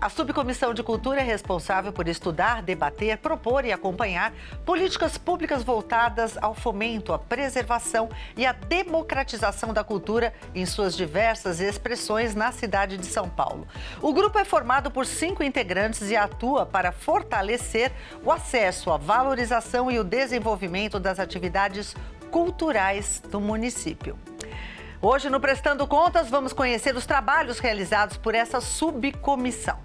A Subcomissão de Cultura é responsável por estudar, debater, propor e acompanhar políticas públicas voltadas ao fomento, à preservação e à democratização da cultura em suas diversas expressões na cidade de São Paulo. O grupo é formado por 5 integrantes e atua para fortalecer o acesso, a valorização e o desenvolvimento das atividades culturais do município. Hoje, no Prestando Contas, vamos conhecer os trabalhos realizados por essa subcomissão.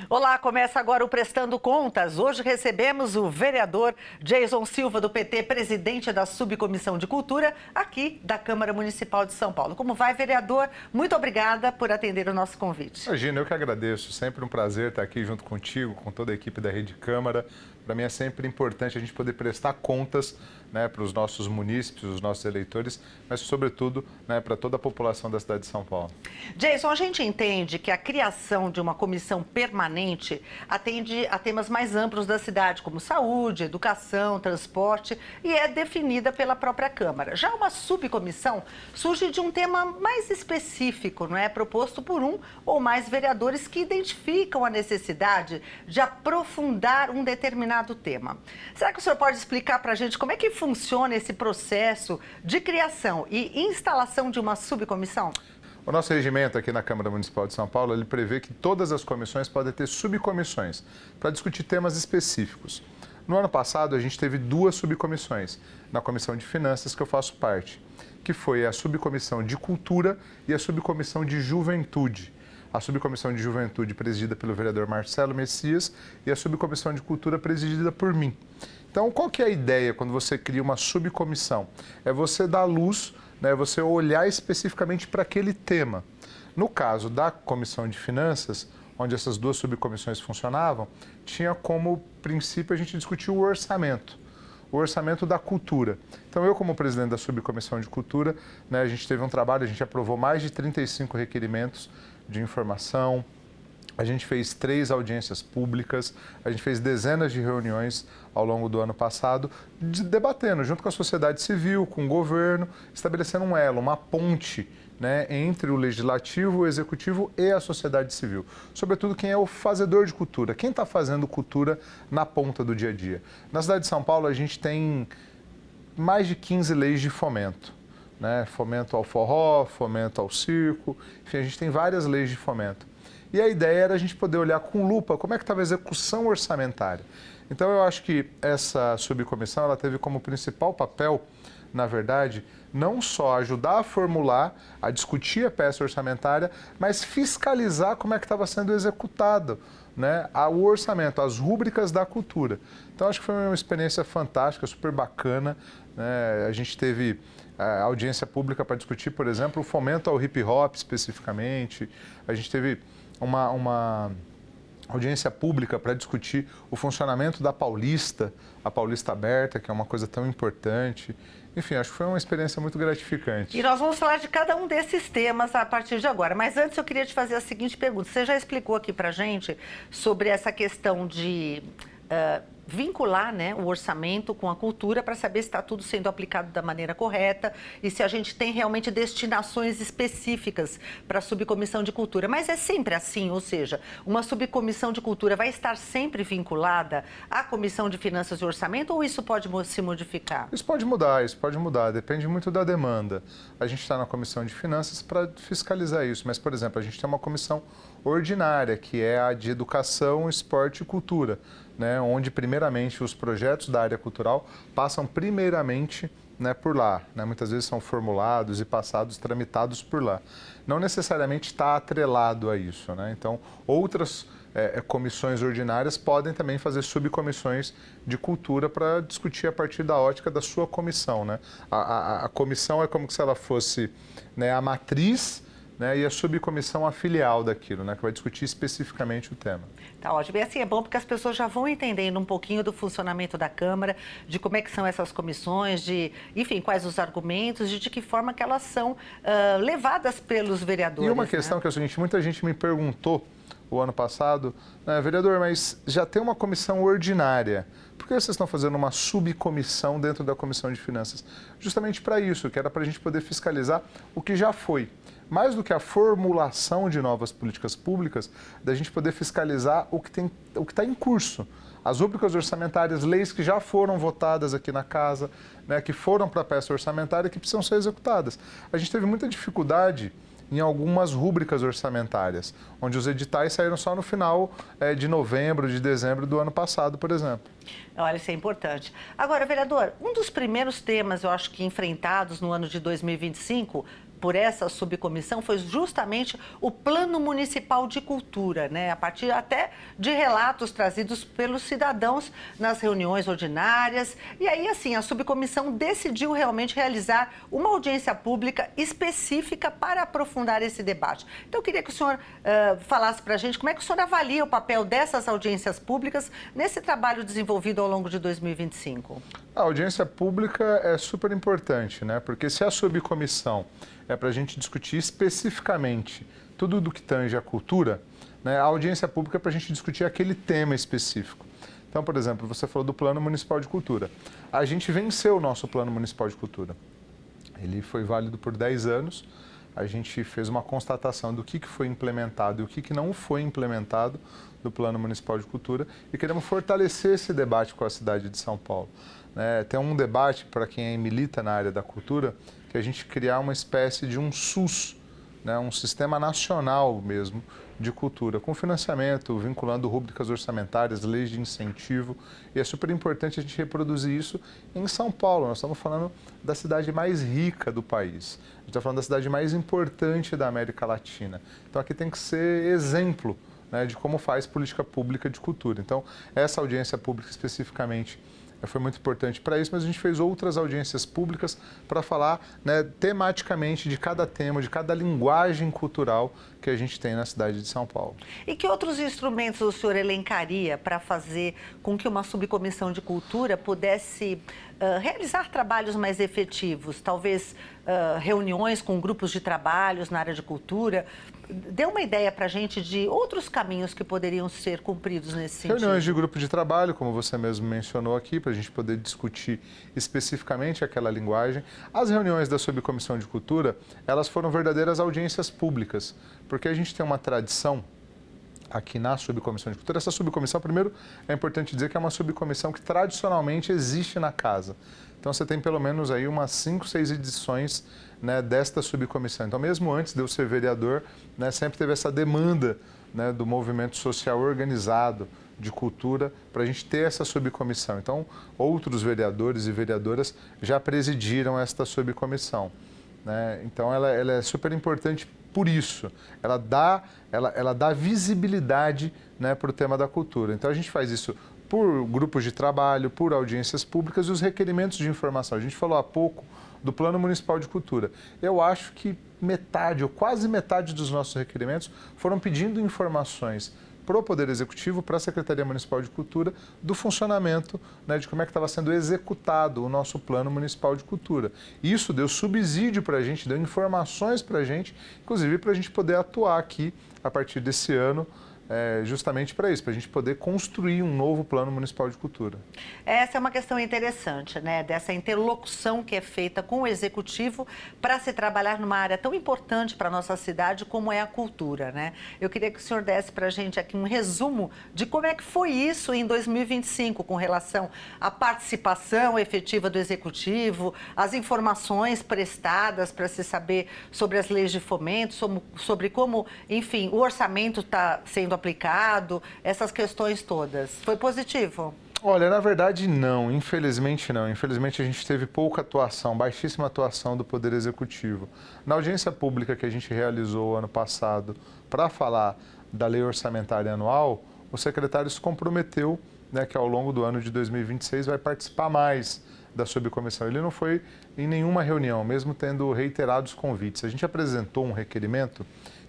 Olá, começa agora o Prestando Contas. Hoje recebemos o vereador Jason Silva, do PT, presidente da Subcomissão de Cultura, aqui da Câmara Municipal de São Paulo. Como vai, vereador? Muito obrigada por atender o nosso convite. Imagina, eu que agradeço. Sempre um prazer estar aqui junto contigo, com toda a equipe da Rede Câmara. Para mim é sempre importante a gente poder prestar contas, né, para os nossos munícipes, os nossos eleitores, mas sobretudo, né, para toda a população da cidade de São Paulo. Jason, a gente entende que a criação de uma comissão permanente atende a temas mais amplos da cidade, como saúde, educação, transporte, e é definida pela própria Câmara. Já uma subcomissão surge de um tema mais específico, não é? Proposto por um ou mais vereadores que identificam a necessidade de aprofundar um determinado tema. Será que o senhor pode explicar para a gente como é que funciona esse processo de criação e instalação de uma subcomissão? O nosso regimento aqui na Câmara Municipal de São Paulo, ele prevê que todas as comissões podem ter subcomissões para discutir temas específicos. No ano passado, a gente teve 2 subcomissões, na Comissão de Finanças, que eu faço parte, que foi a Subcomissão de Cultura e a Subcomissão de Juventude. A Subcomissão de Juventude presidida pelo vereador Marcelo Messias e a Subcomissão de Cultura presidida por mim. Então, qual que é a ideia quando você cria uma subcomissão? É você dar luz, né, você olhar especificamente para aquele tema. No caso da Comissão de Finanças, onde essas 2 subcomissões funcionavam, tinha como princípio a gente discutir o orçamento da cultura. Então, eu como presidente da Subcomissão de Cultura, né, a gente teve um trabalho, a gente aprovou mais de 35 requerimentos de informação, a gente fez 3 audiências públicas, a gente fez dezenas de reuniões ao longo do ano passado, debatendo junto com a sociedade civil, com o governo, estabelecendo um elo, uma ponte, né, entre o legislativo, o executivo e a sociedade civil. Sobretudo quem é o fazedor de cultura, quem está fazendo cultura na ponta do dia a dia. Na cidade de São Paulo, a gente tem mais de 15 leis de fomento, né? Fomento ao forró, fomento ao circo, enfim, a gente tem várias leis de fomento. E a ideia era a gente poder olhar com lupa como é que estava a execução orçamentária. Então, eu acho que essa subcomissão ela teve como principal papel, na verdade, não só ajudar a formular, a discutir a peça orçamentária, mas fiscalizar como é que estava sendo executado, né, o orçamento, as rúbricas da cultura. Então, acho que foi uma experiência fantástica, super bacana, né? A gente teve audiência pública para discutir, por exemplo, o fomento ao hip hop especificamente. A gente teve uma audiência pública para discutir o funcionamento da Paulista, a Paulista Aberta, que é uma coisa tão importante. Enfim, acho que foi uma experiência muito gratificante. E nós vamos falar de cada um desses temas a partir de agora. Mas antes eu queria te fazer a seguinte pergunta. Você já explicou aqui para a gente sobre essa questão de vincular, né, o orçamento com a cultura para saber se está tudo sendo aplicado da maneira correta e se a gente tem realmente destinações específicas para a subcomissão de cultura. Mas é sempre assim, ou seja, uma subcomissão de cultura vai estar sempre vinculada à comissão de finanças e orçamento ou isso pode se modificar? Isso pode mudar, depende muito da demanda. A gente está na comissão de finanças para fiscalizar isso, mas, por exemplo, a gente tem uma comissão ordinária, que é a de educação, esporte e cultura, né, onde primeiramente os projetos da área cultural passam primeiramente, né, por lá, né, muitas vezes são formulados e passados, tramitados por lá. Não necessariamente está atrelado a isso, né? Então, outras comissões ordinárias podem também fazer subcomissões de cultura para discutir a partir da ótica da sua comissão, né? A comissão é como se ela fosse, né, a matriz, né, e a subcomissão a filial daquilo, né, que vai discutir especificamente o tema. Tá ótimo. E assim é bom porque as pessoas já vão entendendo um pouquinho do funcionamento da Câmara, de como é que são essas comissões, de, enfim, quais os argumentos, de que forma que elas são levadas pelos vereadores. E uma questão, né, que é o seguinte, muita gente me perguntou o ano passado, né, vereador, mas já tem uma comissão ordinária, por que vocês estão fazendo uma subcomissão dentro da Comissão de Finanças? Justamente para isso, que era para a gente poder fiscalizar o que já foi. mais do que a formulação de novas políticas públicas, da gente poder fiscalizar o que está em curso. As rúbricas orçamentárias, leis que já foram votadas aqui na casa, né, que foram para a peça orçamentária e que precisam ser executadas. A gente teve muita dificuldade em algumas rúbricas orçamentárias, onde os editais saíram só no final de novembro, de dezembro do ano passado, por exemplo. Olha, isso é importante. Agora, vereador, um dos primeiros temas, eu acho que enfrentados no ano de 2025, por essa subcomissão, foi justamente o Plano Municipal de Cultura, né? A partir até de relatos trazidos pelos cidadãos nas reuniões ordinárias. E aí, assim, a subcomissão decidiu realmente realizar uma audiência pública específica para aprofundar esse debate. Então, eu queria que o senhor falasse para a gente como é que o senhor avalia o papel dessas audiências públicas nesse trabalho desenvolvido ao longo de 2025. A audiência pública é super importante, né? Porque se a subcomissão é para a gente discutir especificamente tudo do que tange a cultura, né? A audiência pública é para a gente discutir aquele tema específico. Então, por exemplo, você falou do Plano Municipal de Cultura. A gente venceu o nosso Plano Municipal de Cultura. Ele foi válido por 10 anos. A gente fez uma constatação do que foi implementado e o que não foi implementado do Plano Municipal de Cultura e queremos fortalecer esse debate com a cidade de São Paulo. Tem um debate, para quem milita na área da cultura, que a gente criar uma espécie de um SUS, né, um sistema nacional mesmo de cultura, com financiamento, vinculando rúbricas orçamentárias, leis de incentivo. E é super importante a gente reproduzir isso em São Paulo. Nós estamos falando da cidade mais rica do país. A gente está falando da cidade mais importante da América Latina. Então aqui tem que ser exemplo, né, de como faz política pública de cultura. Então, essa audiência pública especificamente foi muito importante para isso, mas a gente fez outras audiências públicas para falar, né, tematicamente de cada tema, de cada linguagem cultural que a gente tem na cidade de São Paulo. E que outros instrumentos o senhor elencaria para fazer com que uma subcomissão de cultura pudesse realizar trabalhos mais efetivos? Talvez reuniões com grupos de trabalhos na área de cultura. Dê uma ideia para a gente de outros caminhos que poderiam ser cumpridos nesse sentido. Reuniões de grupo de trabalho, como você mesmo mencionou aqui, para a gente poder discutir especificamente aquela linguagem. As reuniões da Subcomissão de Cultura, elas foram verdadeiras audiências públicas, porque a gente tem uma tradição aqui na Subcomissão de Cultura. Essa subcomissão, primeiro, é importante dizer que é uma subcomissão que tradicionalmente existe na casa. Então, você tem pelo menos aí umas 5, 6 edições, né, desta subcomissão. Então, mesmo antes de eu ser vereador, né, sempre teve essa demanda, né, do movimento social organizado de cultura para a gente ter essa subcomissão. Então, outros vereadores e vereadoras já presidiram esta subcomissão, né? Então, ela é super importante por isso. Ela dá visibilidade, né, para o tema da cultura. Então, a gente faz isso por grupos de trabalho, por audiências públicas e os requerimentos de informação. A gente falou há pouco do Plano Municipal de Cultura. Eu acho que metade, ou quase metade dos nossos requerimentos foram pedindo informações para o Poder Executivo, para a Secretaria Municipal de Cultura, do funcionamento, né, de como é que estava sendo executado o nosso Plano Municipal de Cultura. Isso deu subsídio para a gente, deu informações para a gente, inclusive para a gente poder atuar aqui a partir desse ano, justamente para isso, para a gente poder construir um novo Plano Municipal de Cultura. Essa é uma questão interessante, né? Dessa interlocução que é feita com o Executivo para se trabalhar numa área tão importante para a nossa cidade como é a cultura, né? Eu queria que o senhor desse para a gente aqui um resumo de como é que foi isso em 2025 com relação à participação efetiva do Executivo, as informações prestadas para se saber sobre as leis de fomento, sobre como, enfim, o orçamento está sendo aplicado, essas questões todas. Foi positivo? Olha, na verdade não, infelizmente não. Infelizmente a gente teve pouca atuação, baixíssima atuação do Poder Executivo. Na audiência pública que a gente realizou ano passado para falar da Lei Orçamentária Anual, o secretário se comprometeu, né, que ao longo do ano de 2026 vai participar mais da subcomissão. Ele não foi em nenhuma reunião, mesmo tendo reiterados convites. A gente apresentou um requerimento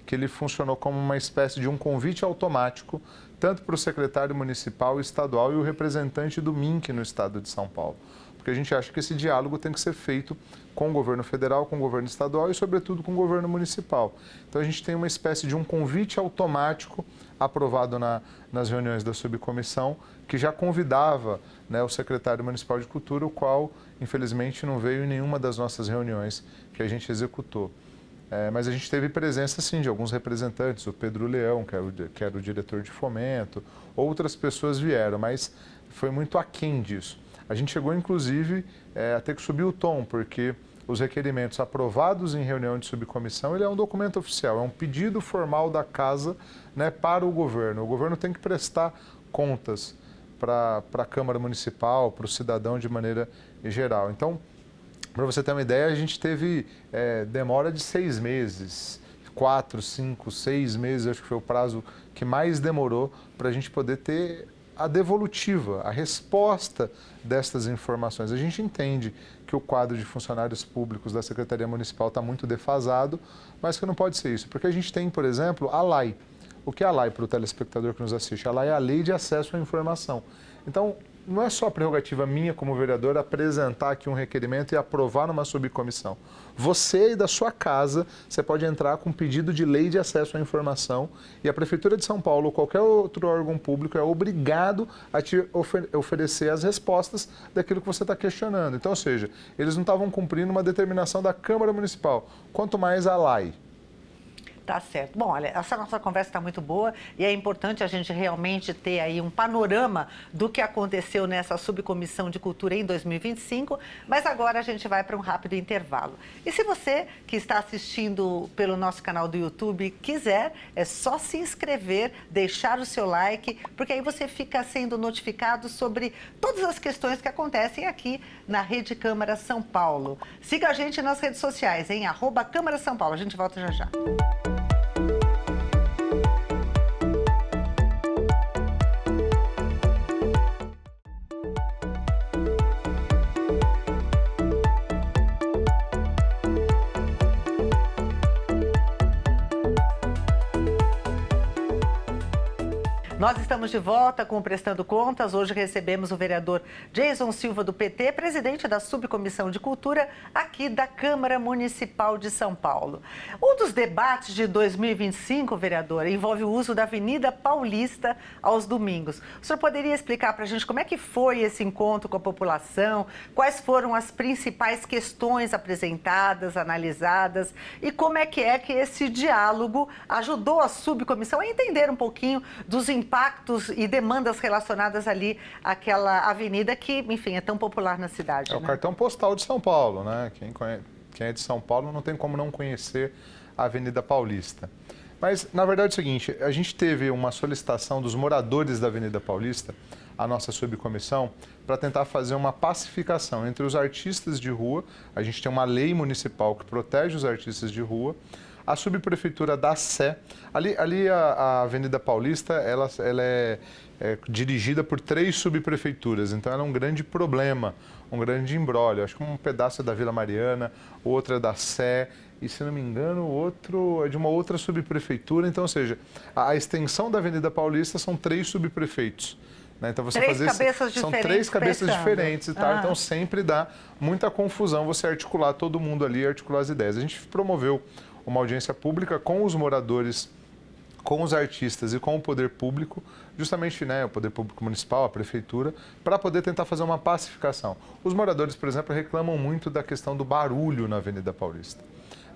que ele funcionou como uma espécie de um convite automático, tanto para o secretário municipal, estadual e o representante do MINC no estado de São Paulo. Porque a gente acha que esse diálogo tem que ser feito com o governo federal, com o governo estadual e, sobretudo, com o governo municipal. Então, a gente tem uma espécie de um convite automático aprovado nas reuniões da subcomissão, que já convidava, né, o secretário municipal de cultura, o qual, infelizmente, não veio em nenhuma das nossas reuniões que a gente executou. Mas a gente teve presença, sim, de alguns representantes, o Pedro Leão, que era o diretor de fomento, outras pessoas vieram, mas foi muito aquém disso. A gente chegou, inclusive, a ter que subir o tom, porque os requerimentos aprovados em reunião de subcomissão, ele é um documento oficial, é um pedido formal da Casa, né, para o governo. O governo tem que prestar contas para a Câmara Municipal, para o cidadão de maneira geral. Então, para você ter uma ideia, a gente teve demora de 6 meses, 4, 5, 6 meses, acho que foi o prazo que mais demorou para a gente poder ter a devolutiva, a resposta destas informações. A gente entende que o quadro de funcionários públicos da Secretaria Municipal está muito defasado, mas que não pode ser isso, porque a gente tem, por exemplo, a LAI. O que é a LAI para o telespectador que nos assiste? A LAI é a Lei de Acesso à Informação. Então, não é só prerrogativa minha como vereador apresentar aqui um requerimento e aprovar numa subcomissão. Você e da sua casa, você pode entrar com pedido de lei de acesso à informação e a Prefeitura de São Paulo ou qualquer outro órgão público é obrigado a te oferecer as respostas daquilo que você está questionando. Então, ou seja, eles não estavam cumprindo uma determinação da Câmara Municipal, quanto mais a LAI. Tá certo. Bom, olha, essa nossa conversa está muito boa e é importante a gente realmente ter aí um panorama do que aconteceu nessa subcomissão de cultura em 2025, mas agora a gente vai para um rápido intervalo. E se você que está assistindo pelo nosso canal do YouTube quiser, é só se inscrever, deixar o seu like, porque aí você fica sendo notificado sobre todas as questões que acontecem aqui na Rede Câmara São Paulo. Siga a gente nas redes sociais, em @Câmara São Paulo. A gente volta já já. Nós estamos de volta com o Prestando Contas. Hoje recebemos o vereador Jason Silva, do PT, presidente da Subcomissão de Cultura aqui da Câmara Municipal de São Paulo. Um dos debates de 2025, vereador, envolve o uso da Avenida Paulista aos domingos. O senhor poderia explicar para a gente como é que foi esse encontro com a população, quais foram as principais questões apresentadas, analisadas e como é que esse diálogo ajudou a subcomissão a entender um pouquinho dos impactos e demandas relacionadas ali àquela avenida que, enfim, é tão popular na cidade. É o cartão postal de São Paulo, né? Quem é de São Paulo não tem como não conhecer a Avenida Paulista. Mas, na verdade, é o seguinte, a gente teve uma solicitação dos moradores da Avenida Paulista, a nossa subcomissão, para tentar fazer uma pacificação entre os artistas de rua. A gente tem uma lei municipal que protege os artistas de rua. A subprefeitura da Sé, ali a Avenida Paulista, ela é dirigida por 3 subprefeituras, então ela é um grande problema, um grande imbróglio. Acho que um pedaço é da Vila Mariana, outra é da Sé, e se não me engano, o outro é de uma outra subprefeitura. Então, ou seja, a extensão da Avenida Paulista são 3 subprefeitos. Né? Então, você são 3 cabeças diferentes e tal, então sempre dá muita confusão você articular todo mundo ali, articular as ideias. A gente promoveu uma audiência pública com os moradores, com os artistas e com o poder público, justamente, né, o poder público municipal, a prefeitura, para poder tentar fazer uma pacificação. Os moradores, por exemplo, reclamam muito da questão do barulho na Avenida Paulista.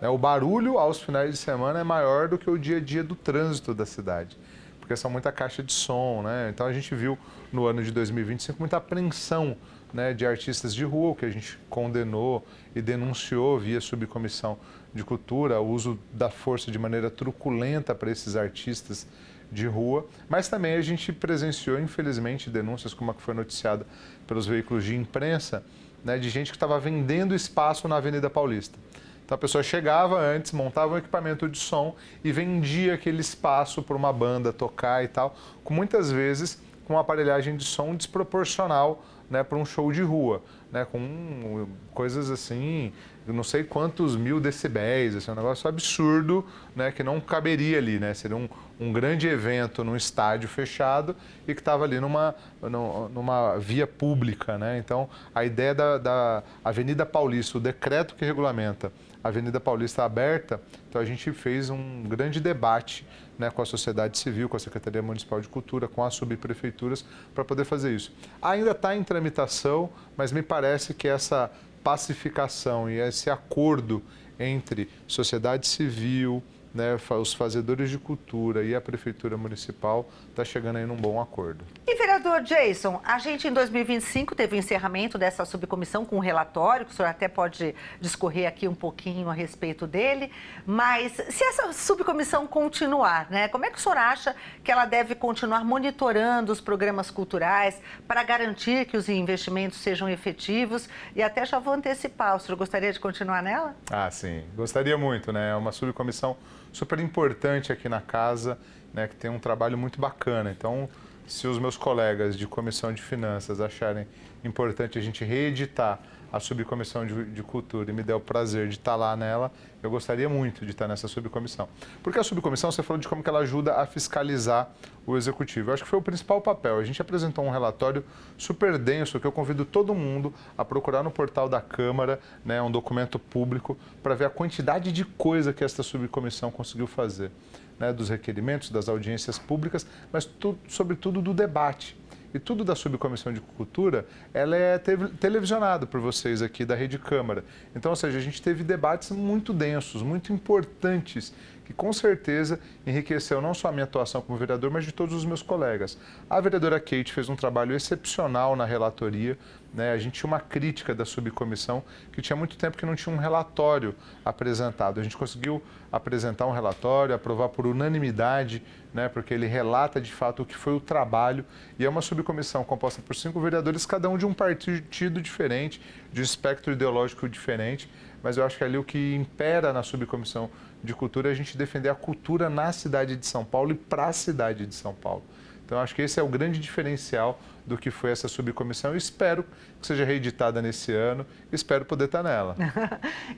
O barulho aos finais de semana é maior do que o dia a dia do trânsito da cidade, porque são muita caixa de som, né? Então a gente viu no ano de 2025 muita apreensão, né, de artistas de rua, o que a gente condenou e denunciou via subcomissão de cultura, o uso da força de maneira truculenta para esses artistas de rua, mas também a gente presenciou, infelizmente, denúncias como a que foi noticiada pelos veículos de imprensa, né, de gente que estava vendendo espaço na Avenida Paulista. Então a pessoa chegava antes, montava um equipamento de som e vendia aquele espaço para uma banda tocar e tal, com muitas vezes com uma aparelhagem de som desproporcional, né, para um show de rua, né, com coisas assim, não sei quantos 1000 decibéis, assim, um negócio absurdo, né, que não caberia ali, né, seria um grande evento num estádio fechado e que estava ali numa via pública, né. Então, a ideia da Avenida Paulista, o decreto que regulamenta a Avenida Paulista aberta, então a gente fez um grande debate, né, com a sociedade civil, com a Secretaria Municipal de Cultura, com as subprefeituras, para poder fazer isso. Ainda está em tramitação, mas me parece que essa pacificação e esse acordo entre sociedade civil, né, os fazedores de cultura e a Prefeitura Municipal está chegando aí num bom acordo. E, vereador Jason, a gente em 2025 teve o encerramento dessa subcomissão com um relatório, que o senhor até pode discorrer aqui um pouquinho a respeito dele, mas se essa subcomissão continuar, né, como é que o senhor acha que ela deve continuar monitorando os programas culturais para garantir que os investimentos sejam efetivos? E até já vou antecipar, o senhor gostaria de continuar nela? Ah, sim, gostaria muito, né? É uma subcomissão super importante aqui na casa, né, que tem um trabalho muito bacana. Então, se os meus colegas de Comissão de Finanças acharem importante a gente reeditar a Subcomissão de Cultura e me der o prazer de estar lá nela, eu gostaria muito de estar nessa subcomissão. Porque a subcomissão, você falou de como que ela ajuda a fiscalizar o Executivo. Eu acho que foi o principal papel. A gente apresentou um relatório super denso que eu convido todo mundo a procurar no portal da Câmara, né, um documento público, para ver a quantidade de coisa que esta subcomissão conseguiu fazer, né, dos requerimentos, das audiências públicas, mas sobretudo do debate. E tudo da Subcomissão de Cultura, ela é televisionado por vocês aqui da Rede Câmara. Então, ou seja, a gente teve debates muito densos, muito importantes, que com certeza enriqueceu não só a minha atuação como vereador, mas de todos os meus colegas. A vereadora Kate fez um trabalho excepcional na relatoria, né? A gente tinha uma crítica da subcomissão que tinha muito tempo que não tinha um relatório apresentado. A gente conseguiu apresentar um relatório, aprovar por unanimidade, né? Porque ele relata de fato o que foi o trabalho, e é uma subcomissão composta por 5 vereadores, cada um de um partido diferente, de um espectro ideológico diferente, mas eu acho que ali o que impera na subcomissão de cultura é a gente defender a cultura na cidade de São Paulo e para a cidade de São Paulo. Então, acho que esse é o grande diferencial do que foi essa subcomissão. Eu espero que seja reeditada nesse ano, espero poder estar nela.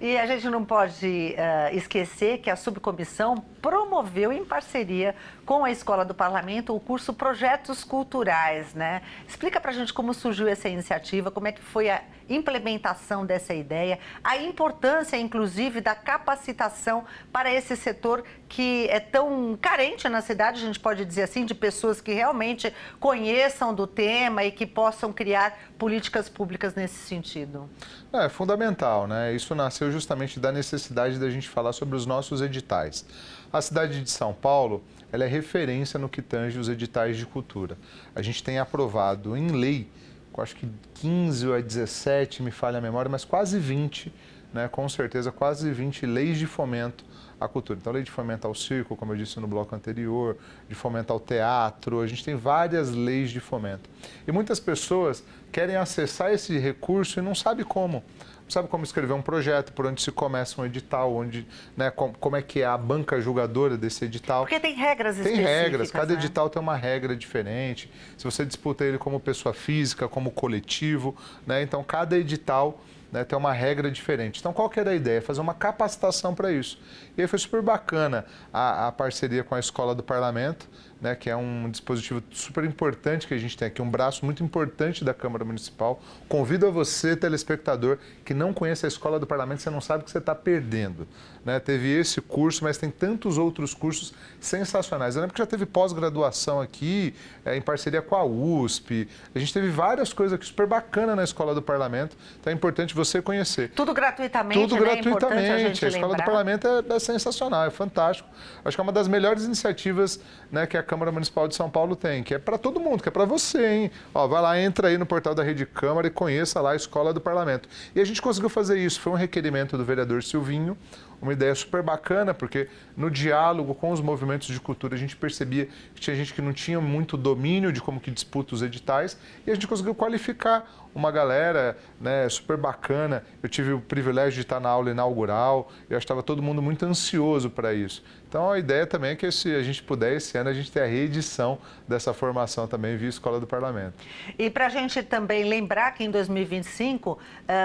E a gente não pode esquecer que a subcomissão promoveu em parceria com a Escola do Parlamento o curso Projetos Culturais, né? Explica pra gente como surgiu essa iniciativa, como é que foi a implementação dessa ideia, a importância, inclusive, da capacitação para esse setor que é tão carente na cidade, a gente pode dizer assim, de pessoas que realmente conheçam do tema e que possam criar políticas públicas nesse sentido. É fundamental, né? Isso nasceu justamente da necessidade da gente falar sobre os nossos editais. A cidade de São Paulo, ela é referência no que tange os editais de cultura. A gente tem aprovado em lei, acho que 15 ou 17, me falha a memória, mas quase 20, né? Com certeza quase 20 leis de fomento à cultura. Então, lei de fomento ao circo, como eu disse no bloco anterior, de fomento ao teatro, a gente tem várias leis de fomento. E muitas pessoas querem acessar esse recurso e não sabem como. Não sabe como escrever um projeto, por onde se começa um edital, onde, né, como é que é a banca julgadora desse edital. Porque tem regras específicas. Tem regras, cada né? edital tem uma regra diferente. Se você disputa ele como pessoa física, como coletivo, né, então cada edital, né, tem uma regra diferente. Então, qual que era a ideia? Fazer uma capacitação para isso. E aí foi super bacana a parceria com a Escola do Parlamento, né, que é um dispositivo super importante que a gente tem aqui, um braço muito importante da Câmara Municipal. Convido a você, telespectador, que não conhece a Escola do Parlamento, você não sabe o que você está perdendo. Né? Teve esse curso, mas tem tantos outros cursos sensacionais. Eu lembro que já teve pós-graduação aqui, em parceria com a USP. A gente teve várias coisas aqui super bacanas na Escola do Parlamento, então é importante você conhecer. Tudo gratuitamente, Tudo né? gratuitamente. É importante a Escola do Parlamento é sensacional, é fantástico. Acho que é uma das melhores iniciativas, né, que a Câmara Municipal de São Paulo tem, que é para todo mundo, que é para você, hein? Ó, vai lá, entra aí no portal da Rede Câmara e conheça lá a Escola do Parlamento. E a gente conseguiu fazer isso, foi um requerimento do vereador Silvinho, uma ideia super bacana, porque no diálogo com os movimentos de cultura a gente percebia que tinha gente que não tinha muito domínio de como que disputa os editais, e a gente conseguiu qualificar uma galera, né, super bacana. Eu tive o privilégio de estar na aula inaugural, eu estava todo mundo muito ansioso para isso. Então a ideia também é que se a gente puder, esse ano a gente ter a reedição dessa formação também via Escola do Parlamento. E para a gente também lembrar que em 2025,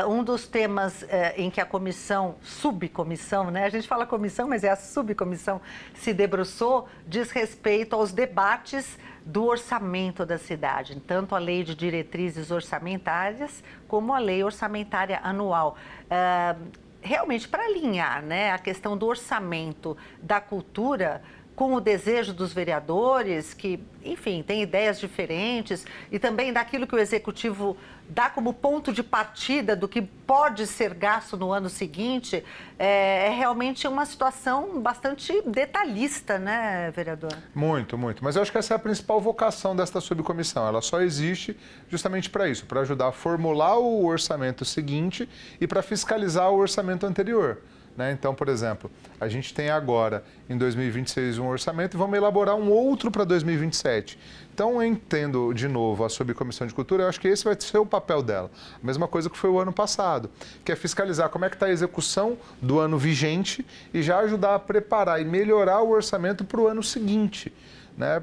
um dos temas em que a subcomissão, né? A gente fala comissão, mas é a subcomissão, se debruçou, diz respeito aos debates do orçamento da cidade, tanto a lei de diretrizes orçamentárias como a lei orçamentária anual. Realmente, para alinhar, né, a questão do orçamento da cultura com o desejo dos vereadores, que, enfim, têm ideias diferentes, e também daquilo que o Executivo dá como ponto de partida do que pode ser gasto no ano seguinte, é realmente uma situação bastante detalhista, né, vereador? Muito, muito. Mas eu acho que essa é a principal vocação desta subcomissão. Ela só existe justamente para isso, para ajudar a formular o orçamento seguinte e para fiscalizar o orçamento anterior. Então, por exemplo, a gente tem agora, em 2026, um orçamento e vamos elaborar um outro para 2027. Então, eu entendo, de novo, a Subcomissão de Cultura, eu acho que esse vai ser o papel dela. A mesma coisa que foi o ano passado, que é fiscalizar como é que está a execução do ano vigente e já ajudar a preparar e melhorar o orçamento para o ano seguinte.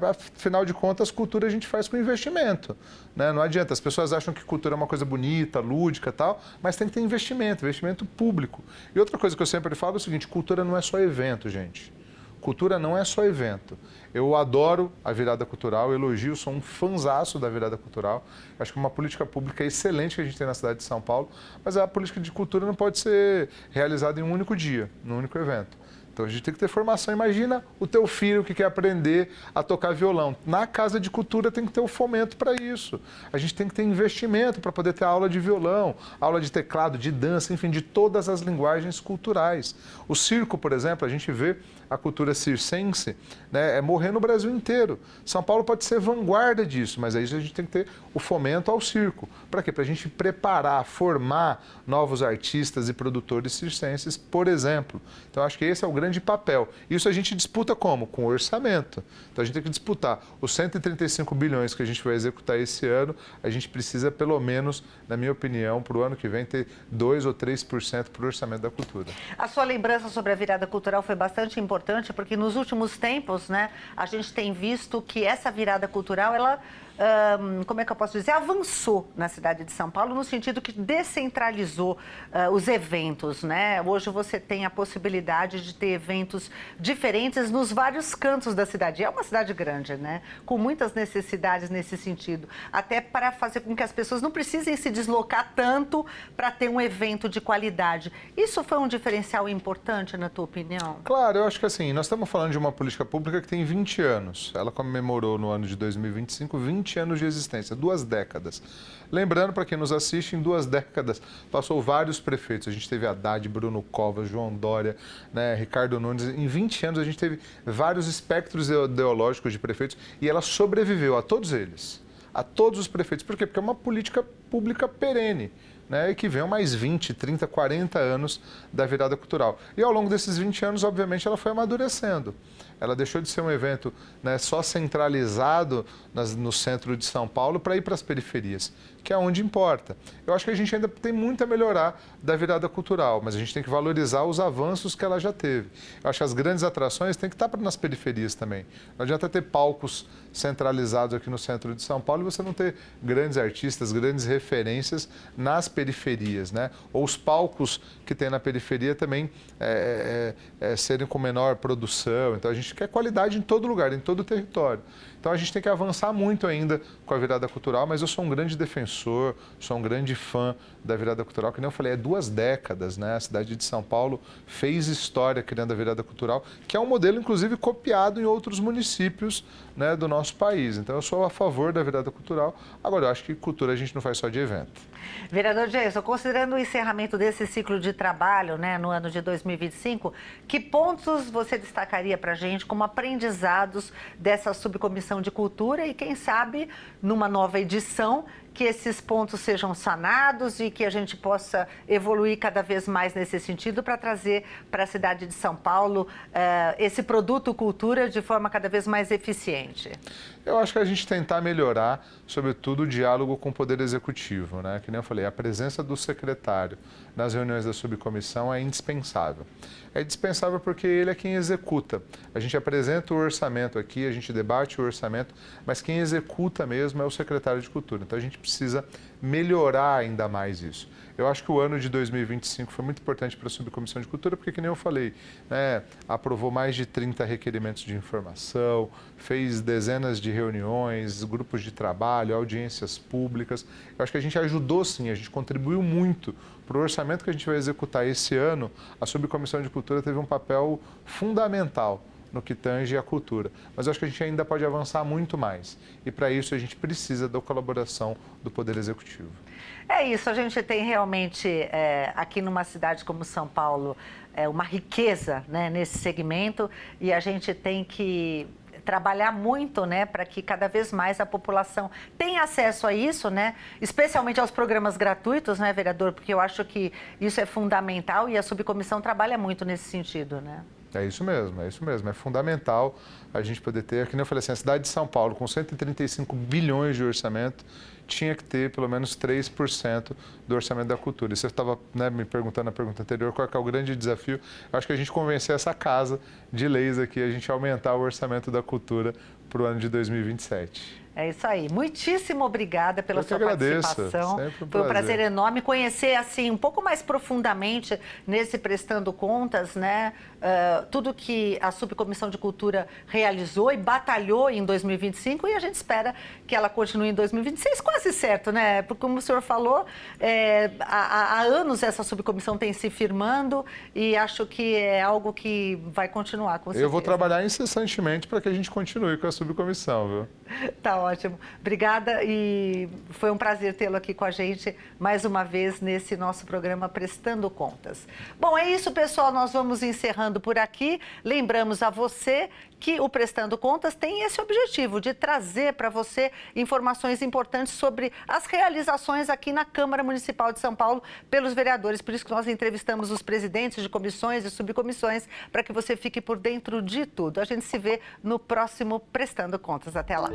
Afinal de contas, cultura a gente faz com investimento. Não adianta, as pessoas acham que cultura é uma coisa bonita, lúdica e tal, mas tem que ter investimento público. E outra coisa que eu sempre falo é o seguinte, cultura não é só evento, gente. Cultura não é só evento. Eu adoro a virada cultural, elogio, sou um fanzaço da virada cultural. Acho que é uma política pública excelente que a gente tem na cidade de São Paulo, mas a política de cultura não pode ser realizada em um único dia, num único evento. Então, a gente tem que ter formação. Imagina o teu filho que quer aprender a tocar violão. Na Casa de Cultura tem que ter o fomento para isso. A gente tem que ter investimento para poder ter aula de violão, aula de teclado, de dança, enfim, de todas as linguagens culturais. O circo, por exemplo, a gente vê a cultura circense morrer no Brasil inteiro. São Paulo pode ser vanguarda disso, mas aí a gente tem que ter o fomento ao circo. Para quê? Para a gente preparar, formar novos artistas e produtores circenses, por exemplo. Então, acho que esse é o grande papel. Isso a gente disputa como? Com orçamento. Então, a gente tem que disputar os 135 bilhões que a gente vai executar esse ano, a gente precisa, pelo menos, na minha opinião, para o ano que vem, ter 2 ou 3% para o orçamento da cultura. A sua lembrança sobre a virada cultural foi bastante importante, porque nos últimos tempos, a gente tem visto que essa virada cultural, ela, como é que eu posso dizer, avançou na cidade de São Paulo, no sentido que descentralizou os eventos, Hoje você tem a possibilidade de ter eventos diferentes nos vários cantos da cidade. É uma cidade grande, com muitas necessidades nesse sentido, até para fazer com que as pessoas não precisem se deslocar tanto para ter um evento de qualidade. Isso foi um diferencial importante, na tua opinião? Claro, eu acho que assim, nós estamos falando de uma política pública que tem 20 anos. Ela comemorou no ano de 2025 20 anos de existência, 2 décadas. Lembrando, para quem nos assiste, em 2 décadas passou vários prefeitos. A gente teve Haddad, Bruno Covas, João Dória, Ricardo Nunes. Em 20 anos a gente teve vários espectros ideológicos de prefeitos e ela sobreviveu a todos eles, a todos os prefeitos. Por quê? Porque é uma política pública perene. E que venham mais 20, 30, 40 anos da virada cultural. E ao longo desses 20 anos, obviamente, ela foi amadurecendo. Ela deixou de ser um evento só centralizado no centro de São Paulo para ir para as periferias, que é onde importa. Eu acho que a gente ainda tem muito a melhorar da virada cultural, mas a gente tem que valorizar os avanços que ela já teve. Eu acho que as grandes atrações têm que estar nas periferias também. Não adianta ter palcos centralizados aqui no centro de São Paulo e você não ter grandes artistas, grandes referências nas periferias, Ou os palcos que tem na periferia também serem com menor produção. Então, a gente quer qualidade em todo lugar, em todo o território. Então, a gente tem que avançar muito ainda com a virada cultural, mas eu sou um grande defensor, sou um grande fã da virada cultural, que nem eu falei, é 2 décadas, A cidade de São Paulo fez história criando a virada cultural, que é um modelo, inclusive, copiado em outros municípios do nosso país. Então, eu sou a favor da virada cultural. Agora, eu acho que cultura a gente não faz só de evento. Vereador Jason, considerando o encerramento desse ciclo de trabalho, no ano de 2025, que pontos você destacaria para a gente como aprendizados dessa subcomissão de cultura e, quem sabe, numa nova edição, que esses pontos sejam sanados e que a gente possa evoluir cada vez mais nesse sentido para trazer para a cidade de São Paulo esse produto cultura de forma cada vez mais eficiente? Eu acho que a gente tentar melhorar, sobretudo, o diálogo com o Poder Executivo, Que nem eu falei, a presença do secretário nas reuniões da subcomissão é indispensável. É indispensável porque ele é quem executa. A gente apresenta o orçamento aqui, a gente debate o orçamento, mas quem executa mesmo é o secretário de Cultura. Então, a gente precisa melhorar ainda mais isso. Eu acho que o ano de 2025 foi muito importante para a Subcomissão de Cultura, porque, que nem eu falei, aprovou mais de 30 requerimentos de informação, fez dezenas de reuniões, grupos de trabalho, audiências públicas. Eu acho que a gente ajudou sim, a gente contribuiu muito para o orçamento que a gente vai executar esse ano. A Subcomissão de Cultura teve um papel fundamental no que tange a cultura. Mas eu acho que a gente ainda pode avançar muito mais. E para isso a gente precisa da colaboração do Poder Executivo. É isso, a gente tem realmente aqui numa cidade como São Paulo uma riqueza, né, nesse segmento, e a gente tem que trabalhar muito, né, para que cada vez mais a população tenha acesso a isso, né, especialmente aos programas gratuitos, né, vereador, porque eu acho que isso é fundamental e a subcomissão trabalha muito nesse sentido, né? É isso mesmo, é isso mesmo. É fundamental a gente poder ter, que nem eu falei assim, a cidade de São Paulo, com 135 bilhões de orçamento, tinha que ter pelo menos 3% do orçamento da cultura. E você estava, né, me perguntando na pergunta anterior qual é o grande desafio. Eu acho que a gente convencer essa casa de leis aqui, a gente aumentar o orçamento da cultura para o ano de 2027. É isso aí. Muitíssimo obrigada pela sua participação. Foi um prazer enorme conhecer assim um pouco mais profundamente nesse Prestando Contas, né? Tudo que a Subcomissão de Cultura realizou e batalhou em 2025 e a gente espera que ela continue em 2026, quase certo, né? Porque como o senhor falou, há anos essa subcomissão tem se firmando e acho que é algo que vai continuar, com certeza. Eu vou trabalhar incessantemente para que a gente continue com a subcomissão, viu? Tá ótimo. Obrigada e foi um prazer tê-lo aqui com a gente mais uma vez nesse nosso programa Prestando Contas. Bom, é isso, pessoal. Nós vamos encerrando por aqui. Lembramos a você que o Prestando Contas tem esse objetivo de trazer para você informações importantes sobre as realizações aqui na Câmara Municipal de São Paulo pelos vereadores. Por isso que nós entrevistamos os presidentes de comissões e subcomissões para que você fique por dentro de tudo. A gente se vê no próximo Prestando Contas. Até lá.